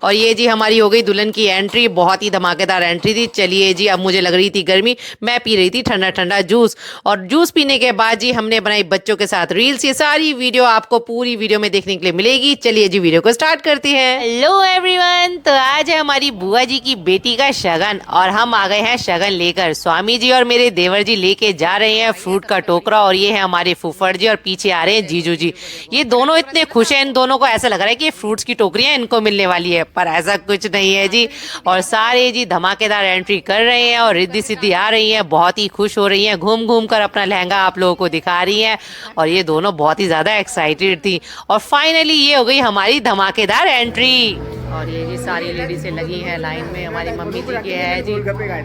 और ये जी हमारी हो गई दुल्हन की एंट्री, बहुत ही धमाकेदार एंट्री थी। चलिए जी, अब मुझे लग रही थी गर्मी, मैं पी रही थी ठंडा ठंडा जूस, और जूस पीने के बाद जी हमने बनाई बच्चों के साथ रील्स। ये सारी वीडियो आपको पूरी वीडियो में देखने के लिए मिलेगी। चलिए जी वीडियो को स्टार्ट करते हैं। हेलो एवरीवन, तो आज है हमारी बुआ जी की बेटी का शगन और हम आ गए हैं शगन लेकर। स्वामी जी और मेरे देवर जी लेके जा रहे हैं फ्रूट का टोकरा, और ये है हमारे फूफड़ जी और पीछे आ रहे हैं जीजू जी। ये दोनों इतने खुश हैं, इन दोनों को ऐसा लग रहा है कि फ्रूट्स की टोकरियां इनको मिलने वाली है, पर ऐसा कुछ नहीं है जी। और सारे जी धमाकेदार एंट्री कर रहे हैं और रिद्धि सिद्धि आ रही हैं, बहुत ही खुश हो रही हैं, घूम घूम कर अपना लहंगा आप लोगों को दिखा रही हैं। और ये दोनों बहुत ही ज्यादा एक्साइटेड थी और फाइनली ये हो गई हमारी धमाकेदार एंट्री। और ये जी सारी लेडीज से लगी हैं लाइन में, हमारी मम्मी जी के है जी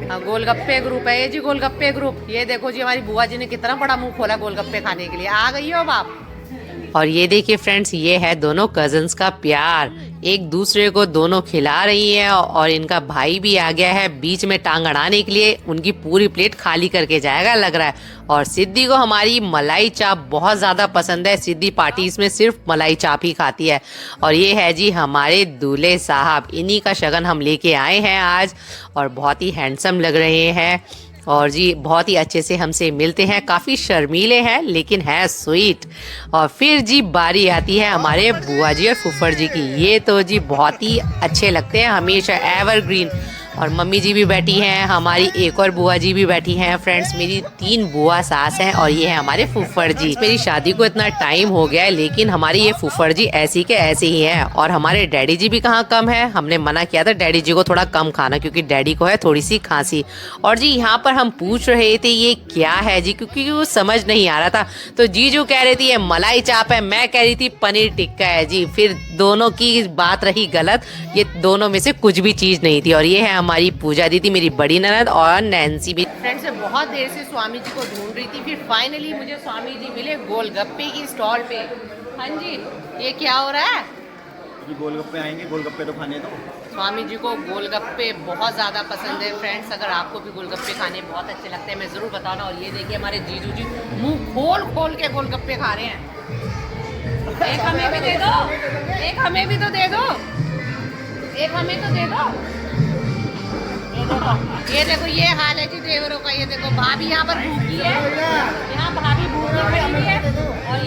हाँ, गोलगप्पे ग्रुप है ये जी, गोलगप्पे ग्रुप। ये देखो जी हमारी बुआ जी ने कितना बड़ा मुंह खोला गोलगप्पे खाने के लिए। आ गई हो बाप। और ये देखिए फ्रेंड्स, ये है दोनों कजन्स का प्यार, एक दूसरे को दोनों खिला रही हैं और इनका भाई भी आ गया है बीच में टांग अड़ाने के लिए, उनकी पूरी प्लेट खाली करके जाएगा लग रहा है। और सिद्धि को हमारी मलाई चाप बहुत ज़्यादा पसंद है, सिद्धि पार्टी इसमें सिर्फ मलाई चाप ही खाती है। और ये है जी हमारे दूल्हे साहब, इन्हीं का शगन हम लेके आए हैं आज, और बहुत ही हैंडसम लग रहे हैं और जी बहुत ही अच्छे से हमसे मिलते हैं, काफ़ी शर्मीले हैं लेकिन है स्वीट। और फिर जी बारी आती है हमारे बुआ जी और फुफड़ जी की, ये तो जी बहुत ही अच्छे लगते हैं, हमेशा एवरग्रीन। और मम्मी जी भी बैठी हैं, हमारी एक और बुआ जी भी बैठी हैं। फ्रेंड्स मेरी 3 बुआ सास हैं और ये है हमारे फुफड़ जी। मेरी शादी को इतना टाइम हो गया है लेकिन हमारी ये फुफड़ जी ऐसी के ऐसे ही हैं। और हमारे डैडी जी भी कहाँ कम है, हमने मना किया था डैडी जी को थोड़ा कम खाना क्योंकि डैडी को है थोड़ी सी खांसी। और जी यहाँ पर हम पूछ रहे थे ये क्या है जी, क्योंकि वो समझ नहीं आ रहा था। तो जीजू कह रही थी ये मलाई चाप है, मैं कह रही थी पनीर टिक्का है जी। फिर दोनों की बात रही गलत, ये दोनों में से कुछ भी चीज़ नहीं थी। और ये है हमारी पूजा दीदी, मेरी बड़ी ननद, और नैन्सी भी। फ्रेंड्स मैं बहुत देर से स्वामी जी को ढूंढ रही थी, फिर फाइनली मुझे स्वामी जी मिले गोलगप्पे की स्टॉल पे। हाँ जी, ये क्या हो रहा है? जी गोलगप्पे आएंगे, गोलगप्पे तो खाने दो। स्वामी जी को गोलगप्पे बहुत ज़्यादा पसंद है। फ्रेंड्स अगर आपको भी गोलगप्पे खाने बहुत अच्छे लगते हैं मैं ज़रूर बताना। और ये देखिए हमारे जीजू जी मुंह खोल खोल के गोलगप्पे खा रहे हैं। एक हमें भी दे दो, एक हमें भी तो दे दो, एक हमें तो दे दो। ये देखो ये हाल है जी देवरों का। ये देखो भाभी यहाँ पर भूखी है, यहाँ भाभी भूखी खड़ी है। और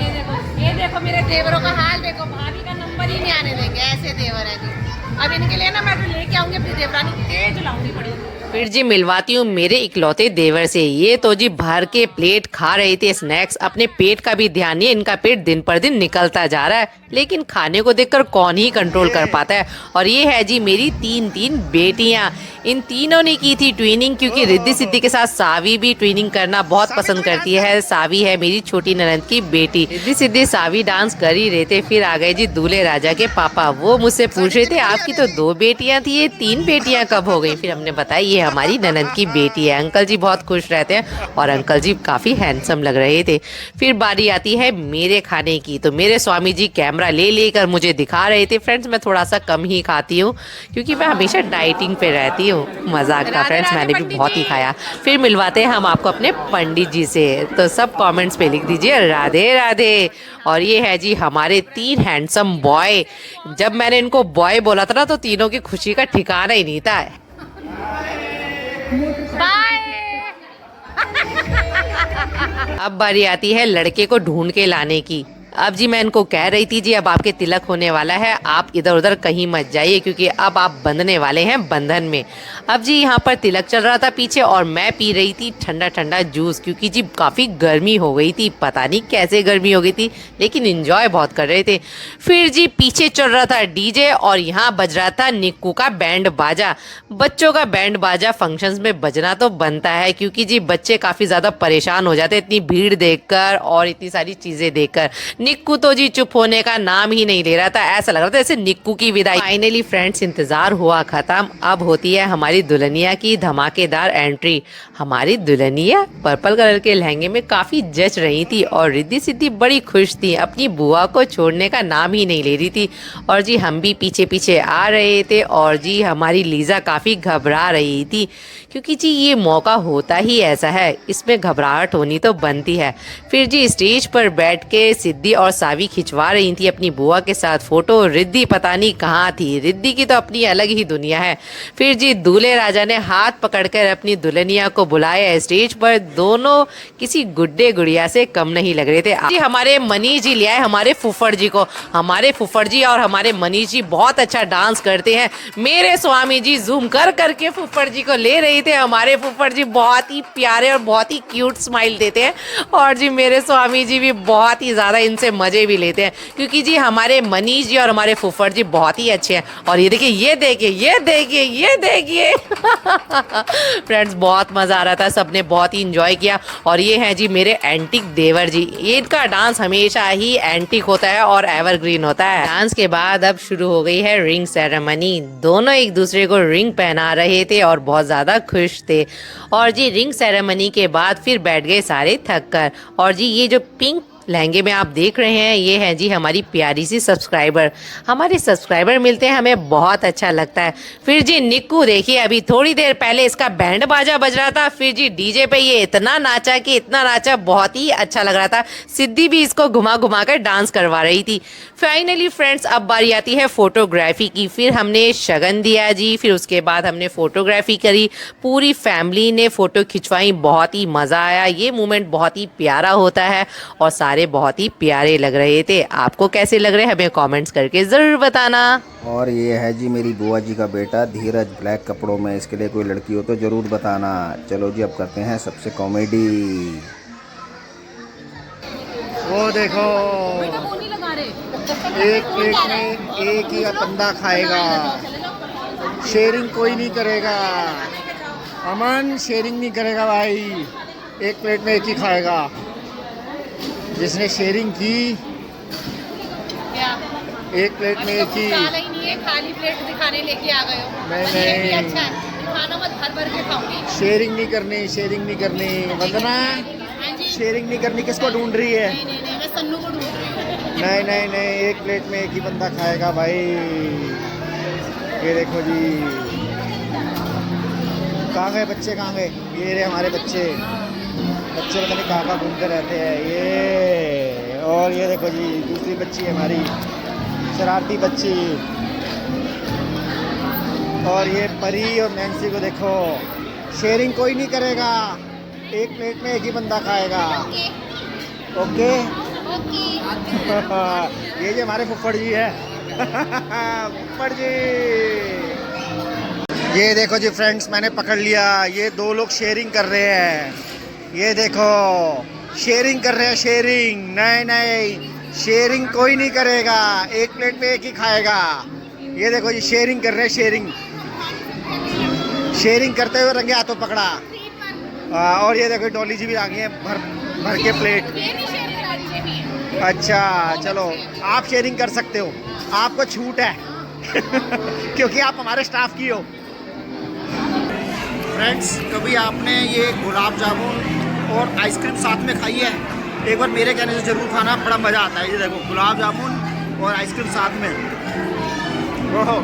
ये देखो मेरे देवरों का हाल देखो, भाभी का नंबर ही नहीं आने देंगे, ऐसे देवर है जी। अब इनके लिए ना मैं तो लेके आऊंगी अपनी देवरानी, तेज लाऊंगी बड़ी। फिर जी मिलवाती हूँ मेरे इकलौते देवर से। ये तो जी भर के प्लेट खा रहे थे स्नैक्स, अपने पेट का भी ध्यान नहीं, इनका पेट दिन पर दिन निकलता जा रहा है, लेकिन खाने को देखकर कौन ही कंट्रोल कर पाता है। और ये है जी मेरी 3 बेटियां, इन तीनों ने की थी ट्विनिंग, क्योंकि रिद्धि सिद्धि के साथ सावी भी ट्विनिंग करना बहुत पसंद करती है। सावी है मेरी छोटी ननद की बेटी। रिद्धि सिद्धि सावी डांस कर ही रहे थे, फिर आ गए जी दूल्हे राजा के पापा। वो मुझसे पूछ रहे थे आपकी तो 2 बेटियां थी, ये 3 बेटियां कब हो गई? फिर हमने बताया ये हमारी ननद की बेटी है। अंकल जी बहुत खुश रहते हैं और अंकल जी काफी हैंडसम लग रहे थे। फिर बारी आती है मेरे खाने की, तो मेरे स्वामी जी कैमरा ले लेकर मुझे दिखा रहे थे। फ्रेंड्स मैं थोड़ा सा कम ही खाती हूँ क्योंकि मैं हमेशा डाइटिंग पे रहती हूँ। मजाक का फ्रेंड्स, मैंने भी बहुत ही खाया। फिर मिलवाते हैं हम आपको अपने पंडित जी से, तो सब कमेंट्स पे लिख दीजिए राधे राधे। और ये है जी हमारे 3 हैंडसम बॉय। जब मैंने इनको बॉय बोला था ना तो तीनों की खुशी का ठिकाना ही नहीं था। बाय। अब बारी आती है लड़के को ढूंढ के लाने की। अब जी मैं इनको कह रही थी जी अब आपके तिलक होने वाला है, आप इधर उधर कहीं मत जाइए क्योंकि अब आप बंधने वाले हैं बंधन में। अब जी यहाँ पर तिलक चल रहा था पीछे और मैं पी रही थी ठंडा ठंडा जूस, क्योंकि जी काफ़ी गर्मी हो गई थी, पता नहीं कैसे गर्मी हो गई थी लेकिन इंजॉय बहुत कर रहे थे। फिर जी पीछे चल रहा था डीजे और यहाँ बज रहा था निक्कू का बैंड बाजा। बच्चों का बैंड बाजा फंक्शंस में बजना तो बनता है क्योंकि जी बच्चे काफ़ी ज़्यादा परेशान हो जाते हैं इतनी भीड़ देखकर और इतनी सारी चीज़ें देखकर। निक्कू तो जी चुप होने का नाम ही नहीं ले रहा था, ऐसा लग रहा था जैसे निक्कू की विदाई। फाइनली फ्रेंड्स इंतजार हुआ खत्म, अब होती है हमारी दुल्हनिया की धमाकेदार एंट्री। हमारी दुल्हनिया पर्पल कलर के लहंगे में काफी जच रही थी और रिद्धि सिद्धि बड़ी खुश थी, अपनी बुआ को छोड़ने का नाम ही नहीं ले रही थी। और जी हम भी पीछे पीछे आ रहे थे और जी हमारी लीजा काफी घबरा रही थी क्योंकि जी ये मौका होता ही ऐसा है, इसमें घबराहट होनी तो बनती है। फिर जी स्टेज पर बैठ के सिद्धि और सावी खिंचवा रही थी अपनी बुआ के साथ फोटो। रिद्धि पता नहीं कहाँ थी, रिद्धि की तो अपनी अलग ही दुनिया है। फिर जी दूल्हे राजा ने हाथ पकड़कर अपनी दुल्हनिया को बुलाया स्टेज पर। दोनों किसी गुड्डे गुड़िया से कम नहीं लग रहे थे। जी हमारे मनीष जी ले आए हमारे फुफड़ जी को। हमारे फुफड़ जी और हमारे मनीष जी बहुत अच्छा डांस करते हैं। मेरे स्वामी जी जूम कर करके फुफड़ जी को ले रही थे। हमारे फुफड़ जी बहुत ही प्यारे और बहुत ही क्यूट स्माइल देते हैं और जी मेरे स्वामी जी भी बहुत ही ज़्यादा इनसे मज़े भी लेते हैं, क्योंकि जी हमारे मनीष जी और हमारे फुफड़ जी बहुत ही अच्छे हैं। और ये देखिए ये देखिए ये देखिए ये देखिए फ्रेंड्स बहुत मज़ा आ रहा था, सबने बहुत ही इंजॉय किया। और ये हैं जी मेरे एंटिक देवर जी। ये इनका डांस हमेशा ही एंटिक होता है और एवरग्रीन होता है। डांस के बाद अब शुरू हो गई है रिंग सेरेमनी। दोनों एक दूसरे को रिंग पहना रहे थे और बहुत ज़्यादा खुश थे। और जी रिंग सेरेमनी के बाद फिर बैठ गए सारे थक कर। और जी ये जो पिंक लहंगे में आप देख रहे हैं ये है जी हमारी प्यारी सी सब्सक्राइबर। हमारे सब्सक्राइबर मिलते हैं हमें बहुत अच्छा लगता है। फिर जी निक्कू देखिए अभी थोड़ी देर पहले इसका बैंड बाजा बज रहा था, फिर जी डीजे पे ये इतना नाचा कि इतना नाचा, बहुत ही अच्छा लग रहा था। सिद्धि भी इसको घुमा घुमा कर डांस करवा रही थी। फाइनली फ्रेंड्स अब बारी आती है फोटोग्राफी की। फिर हमने शगन दिया जी, फिर उसके बाद हमने फोटोग्राफी करी। पूरी फैमिली ने फोटो खिंचवाई, बहुत ही मज़ा आया। ये मोमेंट बहुत ही प्यारा होता है और सारे बहुत ही प्यारे लग रहे थे। आपको कैसे लग रहे हैं हमें कमेंट्स करके ज़रूर बताना। और ये है जी मेरी बुआ जी का बेटा धीरज, ब्लैक कपड़ों में। इसके लिए कोई लड़की हो तो ज़रूर बताना। चलो जी अब करते हैं सबसे कॉमेडी। वो देखो एक प्लेट में एक ही बंदा खाएगा, शेयरिंग कोई नहीं करेगा। अमन शेयरिंग नहीं करेगा भाई, एक प्लेट में एक ही खाएगा। जिसने शेयरिंग की क्या एक प्लेट में एक ही। काला ही नहीं है, खाली प्लेट दिखाने लेके आ गए हो। नहीं, ये भी नहीं। अच्छा है, खाना मत भर भर के खाऊंगी। शेयरिंग नहीं करनी, शेयरिंग नहीं करनी। वंदना हाँ जी। शेयरिंग नहीं करनी, किसको ढूंढ रही है? नहीं नहीं नहीं, मैं सन्नू को ढूंढ रही हूँ। नहीं नहीं नहीं, एक प्लेट में एक ही बंदा खाएगा भाई। ये देखो जी, कहाँ गए बच्चे, कहाँ गए? ये रहे हमारे बच्चे। बच्चे पता नहीं कहाँ घूमते रहते हैं ये। और ये देखो जी दूसरी बच्ची है हमारी, शरारती बच्ची। और ये परी और नैन्सी को देखो, शेयरिंग कोई नहीं करेगा, एक प्लेट में एक ही बंदा खाएगा। ओके ये जो हमारे फुफड़ जी है फुफड़ जी। ये देखो जी फ्रेंड्स, मैंने पकड़ लिया, ये दो लोग शेयरिंग कर रहे हैं। ये देखो शेयरिंग कर रहे हैं, शेयरिंग। नहीं नहीं, शेयरिंग कोई नहीं करेगा, एक प्लेट में एक ही खाएगा। ये देखो जी शेयरिंग कर रहे हैं, शेयरिंग। शेयरिंग करते हुए रंगे हाथों पकड़ा। और ये देखो डॉली जी भी आ गई है भर भर के प्लेट। अच्छा चलो, आप शेयरिंग कर सकते हो, आपको छूट है क्योंकि आप हमारे स्टाफ की हो। फ्रेंड्स कभी आपने ये गुलाब जामुन और आइसक्रीम साथ में खाई है? एक बार मेरे कहने से ज़रूर खाना, बड़ा मज़ा आता है। ये देखो गुलाब जामुन और आइसक्रीम साथ में, ओहो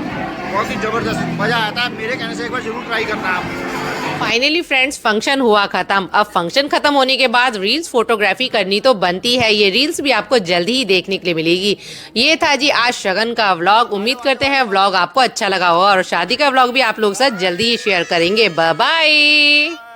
बहुत ही ज़बरदस्त मज़ा आता है। मेरे कहने से एक बार ज़रूर ट्राई करना आप। फाइनली फ्रेंड्स फंक्शन हुआ खत्म। अब फंक्शन खत्म होने के बाद रील्स फोटोग्राफी करनी तो बनती है। ये रील्स भी आपको जल्दी ही देखने के लिए मिलेगी। ये था जी आज शगन का व्लॉग। उम्मीद करते हैं व्लॉग आपको अच्छा लगा होगा और शादी का व्लॉग भी आप लोग के साथ जल्दी ही शेयर करेंगे। Bye bye.